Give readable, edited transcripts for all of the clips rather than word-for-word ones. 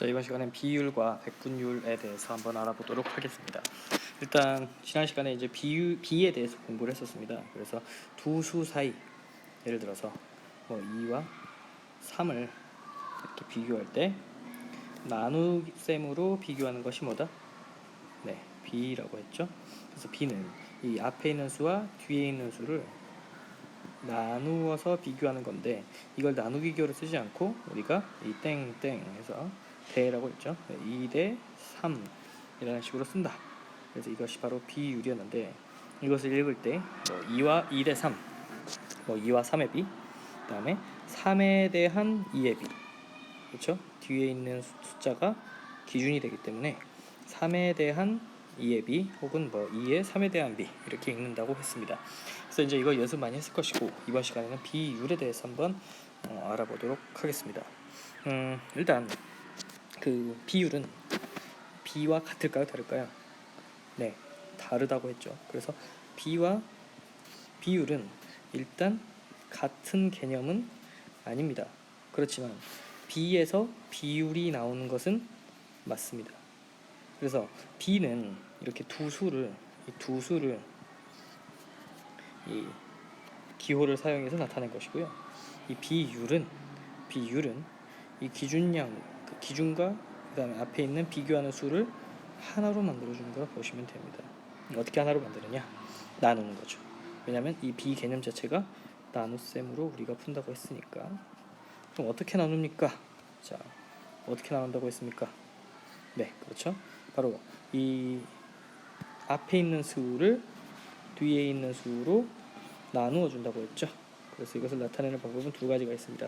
자, 이번 시간엔 비율과 백분율에 대해서 한번 알아보도록 하겠습니다. 일단 지난 시간에 이제 비에 대해서 공부를 했었습니다. 그래서 두 수 사이, 예를 들어서 2와 3을 이렇게 비교할 때 나눗셈으로 비교하는 것이 뭐다? 네, b라고 했죠. 그래서 b는 이 앞에 있는 수와 뒤에 있는 수를 나누어서 비교하는 건데, 이걸 나누기 기호를 쓰지 않고 우리가 이 땡땡 해서 대라고 했죠. 2대 3이라는 식으로 쓴다. 그래서 이것이 바로 비율이었는데, 이것을 읽을 때 2대 3, 2와 3의 비, 그 다음에 3에 대한 2의 비, 그렇죠? 뒤에 있는 숫자가 기준이 되기 때문에 3에 대한 2의 비 혹은 2의 3에 대한 비, 이렇게 읽는다고 했습니다. 그래서 이제 이거 연습 많이 했을 것이고, 이번 시간에는 비율에 대해서 한번 알아보도록 하겠습니다. 일단 그 비율은 비와 같을까요, 다를까요? 네, 다르다고 했죠. 그래서 비와 비율은 일단 같은 개념은 아닙니다. 그렇지만 비에서 비율이 나오는 것은 맞습니다. 그래서 비는 이렇게 두 수를 이 기호를 사용해서 나타낸 것이고요. 이 비율은 이 기준량, 그 기준과 그 다음에 앞에 있는 비교하는 수를 하나로 만들어주는 거라 보시면 됩니다. 어떻게 하나로 만드느냐? 나누는 거죠. 왜냐하면 이 비 개념 자체가 나눗셈으로 우리가 푼다고 했으니까. 그럼 어떻게 나눕니까? 자, 어떻게 나눈다고 했습니까? 네, 그렇죠. 바로 이 앞에 있는 수를 뒤에 있는 수로 나누어 준다고 했죠. 그래서 이것을 나타내는 방법은 두 가지가 있습니다.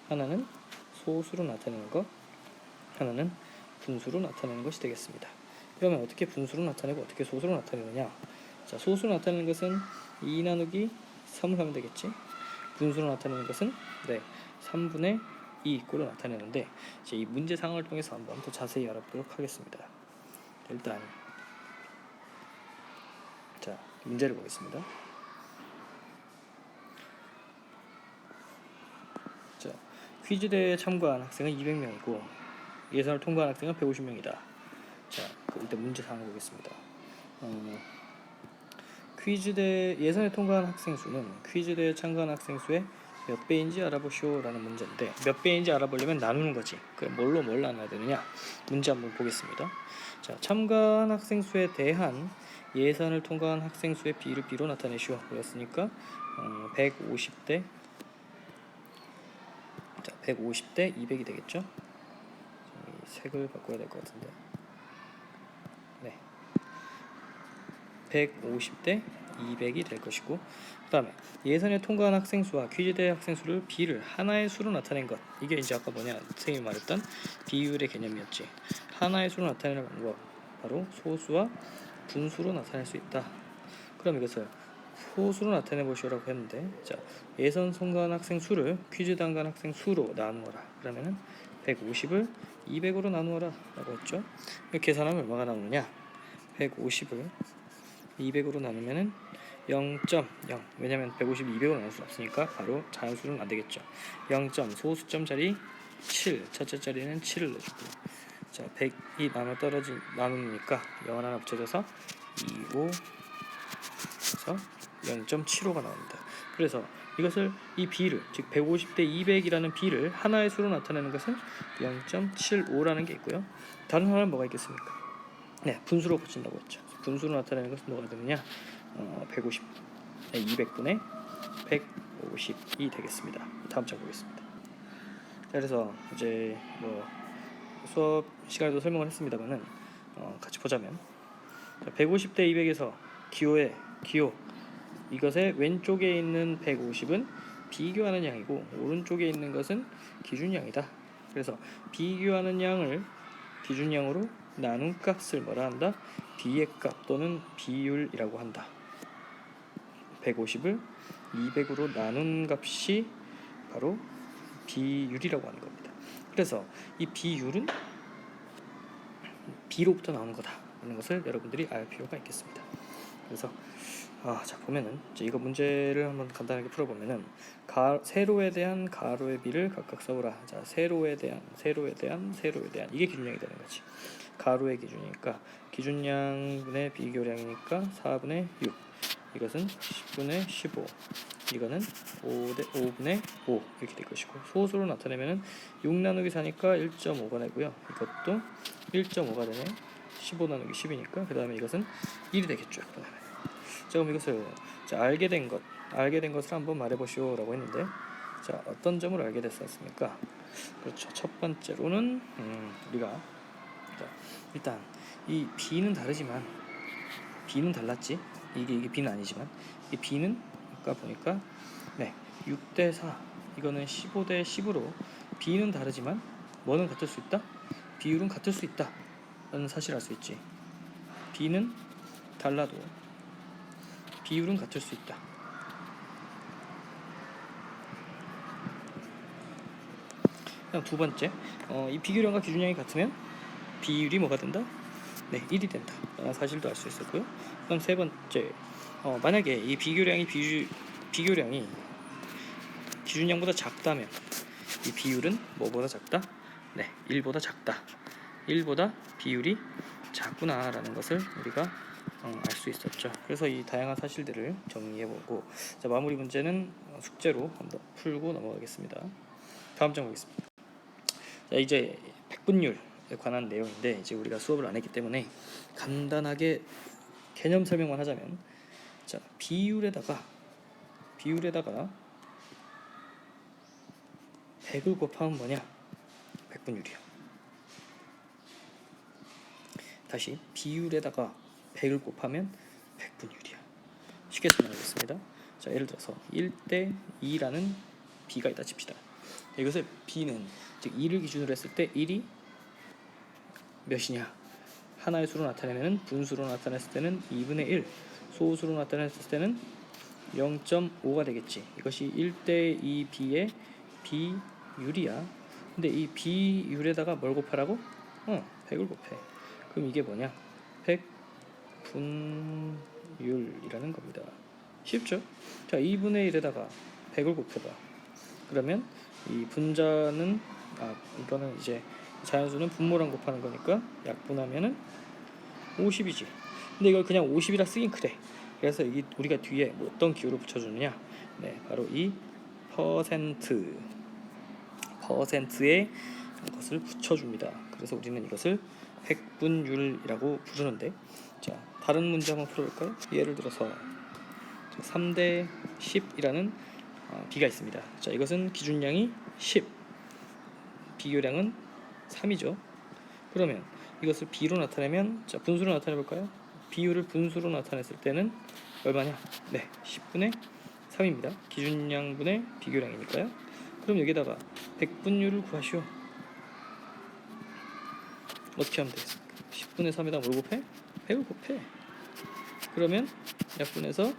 하나는 소수로 나타내는 것, 하나는 분수로 나타내는 것이 되겠습니다. 그러면 어떻게 분수로 나타내고 어떻게 소수로 나타내느냐? 자, 소수로 나타내는 것은 2 나누기 3을 하면 되겠지. 분수로 나타내는 것은 3분의 2 이꼴로 나타내는데, 이제 이 문제 상황을 통해서 한번 더 자세히 알아보도록 하겠습니다. 일단 자, 문제를 보겠습니다. 자, 퀴즈대에 참가한 학생은 200명이고 예선을 통과한 학생은 150명이다. 자, 일단 문제 상황을 보겠습니다. 퀴즈대 예선에 통과한 학생 수는 퀴즈대에 참가한 학생 수의 몇 배인지 알아보시오 라는 문제인데, 몇 배인지 알아보려면 나누는 거지. 그럼 뭘로 뭘 나눠야 되느냐? 문제 한번 보겠습니다. 자, 참가한 학생 수에 대한 예선을 통과한 학생 수의 비를 B로 나타내시오. 그랬으니까 150대 200이 되겠죠? 색을 바꿔야 될 것 같은데, 네, 150대 200이 될 것이고, 그 다음에 예선에 통과한 학생 수와 퀴즈대 학생 수를 B를 하나의 수로 나타낸 것, 이게 이제 아까 선생님이 말했던 비율의 개념이었지. 하나의 수로 나타내는 방법, 바로 소수와 분수로 나타낼 수 있다. 그럼 이것을 소수로 나타내 보시오라고 했는데, 자, 예선 통과한 학생 수를 퀴즈 당간 학생 수로 나누어라. 그러면은 150을 200으로 나누어라 라고 했죠. 계산하면 얼마가 나오느냐? 150을 200으로 나누면은 0.0, 왜냐면 150을 200으로 나눌 수 없으니까 바로 자연수는 안 되겠죠. 0. 소수점 자리 7, 첫째 자리는 7을 넣어주고, 자, 100이 나누니까 0 하나 붙여져서 25, 그래서 0.75가 나옵니다. 그래서 이것을 이 B를, 즉 150대 200이라는 B를 하나의 수로 나타내는 것은 0.75라는 게 있고요. 다른 하나는 뭐가 있겠습니까? 네, 분수로 고친다고 했죠. 분수로 나타내는 것은 뭐가 되느냐? 200분의 150이 되겠습니다. 다음 장 보겠습니다. 자, 그래서 이제 수업 시간에도 설명을 했습니다만은 같이 보자면, 150대 200에서 기호, 이것의 왼쪽에 있는 150은 비교하는 양이고 오른쪽에 있는 것은 기준량이다. 그래서 비교하는 양을 기준량으로 나눈 값을 뭐라 한다? B의 값 또는 비율이라고 한다. 150을 200으로 나눈 값이 바로 비율이라고 하는 겁니다. 그래서 이 비율은 B로부터 나오는 거다 라는 것을 여러분들이 알 필요가 있겠습니다. 그래서 자 보면은 이제 이거 문제를 한번 간단하게 풀어보면은 세로에 대한 가로의 비를 각각 써보라. 자 세로에 대한 이게 기준량이 되는 거지. 가로의 기준이니까 기준량분의 비교량이니까 4분의 6. 이것은 10분의 15. 이거는 5분의 5 이렇게 될 것이고, 소수로 나타내면은 6 나누기 4니까 1.5가 되고요. 이것도 1.5가 되네. 15 나누기 10이니까 그 다음에 이것은 1이 되겠죠. 자 그럼 이것을 알게 된 것을 한번 말해보시오 라고 했는데, 자 어떤 점을 알게 됐었습니까? 그렇죠. 첫 번째로는 우리가 자, 일단 이 b는 다르지만 b는 달랐지. 이게 b는 아니지만 이 b는 아까 보니까 6대 4 이거는 15대 10으로 b는 다르지만 뭐는 같을 수 있다? 비율은 같을 수 있다 라는 사실을 알 수 있지. b는 달라도 비율은 같을 수 있다. 그다음 두 번째, 이 비교량과 기준량이 같으면 비율이 뭐가 된다? 1이 된다 라는 사실도 알 수 있었고요. 그다음 세 번째, 만약에 이 비교량이 기준량보다 작다면 이 비율은 뭐보다 작다? 1보다 작다. 1보다 비율이 작구나 라는 것을 우리가 알 수 있었죠. 그래서 이 다양한 사실들을 정리해보고, 자 마무리 문제는 숙제로 한번 풀고 넘어가겠습니다. 다음 장 보겠습니다. 자 이제 백분율에 관한 내용인데, 이제 우리가 수업을 안 했기 때문에 간단하게 개념 설명만 하자면, 자 비율에다가 100을 곱하면 뭐냐? 백분율이야. 다시 비율에다가 100을 곱하면 백분율이야. 쉽게 설명하겠습니다. 자 예를 들어서 1대 2라는 b가 있다 칩시다. 이것을 b는 즉 2를 기준으로 했을 때 1이 몇이냐? 하나의 수로 나타내면 분수로 나타냈을 때는 2분의 1, 소수로 나타냈을 때는 0.5가 되겠지. 이것이 1대 2b의 비율이야. 근데 이 비율에다가 뭘 곱하라고? 100을 곱해. 그럼 이게 뭐냐? 100분율이라는 겁니다. 쉽죠? 자 2분의 1에다가 100을 곱해봐. 그러면 이 분자는 이거는 이제 자연수는 분모랑 곱하는 거니까 약분하면은 50이지. 근데 이걸 그냥 50이라 쓰긴 그래. 그래서 이게 우리가 뒤에 어떤 기호를 붙여주느냐? 바로 이 퍼센트의 것을 붙여줍니다. 그래서 우리는 이것을 백분율이라고 부르는데, 자 다른 문제 한번 풀어볼까요? 예를 들어서 3대 10이라는 b가 있습니다. 자 이것은 기준량이 10, 비교량은 3이죠. 그러면 이것을 b로 나타내면, 자 분수로 나타내볼까요? 비율을 분수로 나타냈을 때는 얼마냐? 10분의 3입니다. 기준량분의 비교량이니까요. 그럼 여기다가 백분율을 구하시오. 어떻게 하면 되겠습니까? 10분의 3에다 뭘 곱해? 100을 곱해. 그러면 약분해서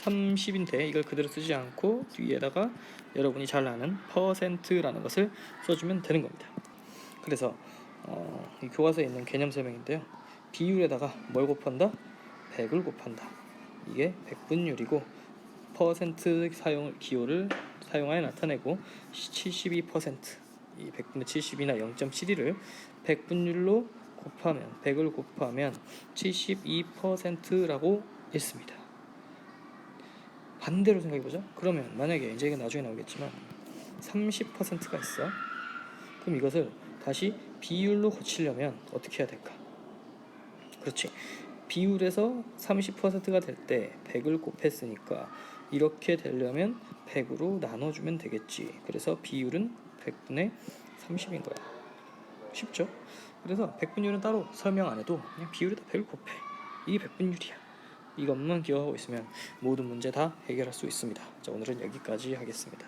30인데 이걸 그대로 쓰지 않고 뒤에다가 여러분이 잘 아는 퍼센트라는 것을 써주면 되는 겁니다. 그래서 이 교과서에 있는 개념 설명인데요. 비율에다가 뭘 곱한다? 100을 곱한다. 이게 백분율이고, 퍼센트 기호를 사용하여 나타내고 72%, 이 100분의 70이나 0.72를 백분율로 곱하면 100을 곱하면 72%라고 했습니다. 반대로 생각해보자. 그러면 만약에 이제 이게 나중에 나오겠지만 30%가 있어. 그럼 이것을 다시 비율로 고치려면 어떻게 해야 될까? 그렇지. 비율에서 30%가 될 때 100을 곱했으니까 이렇게 되려면 100으로 나눠주면 되겠지. 그래서 비율은 100분의 30인 거야. 쉽죠? 그래서 백분율은 따로 설명 안 해도 그냥 비율에다 100을 곱해. 이게 백분율이야. 이것만 기억하고 있으면 모든 문제 다 해결할 수 있습니다. 자 오늘은 여기까지 하겠습니다.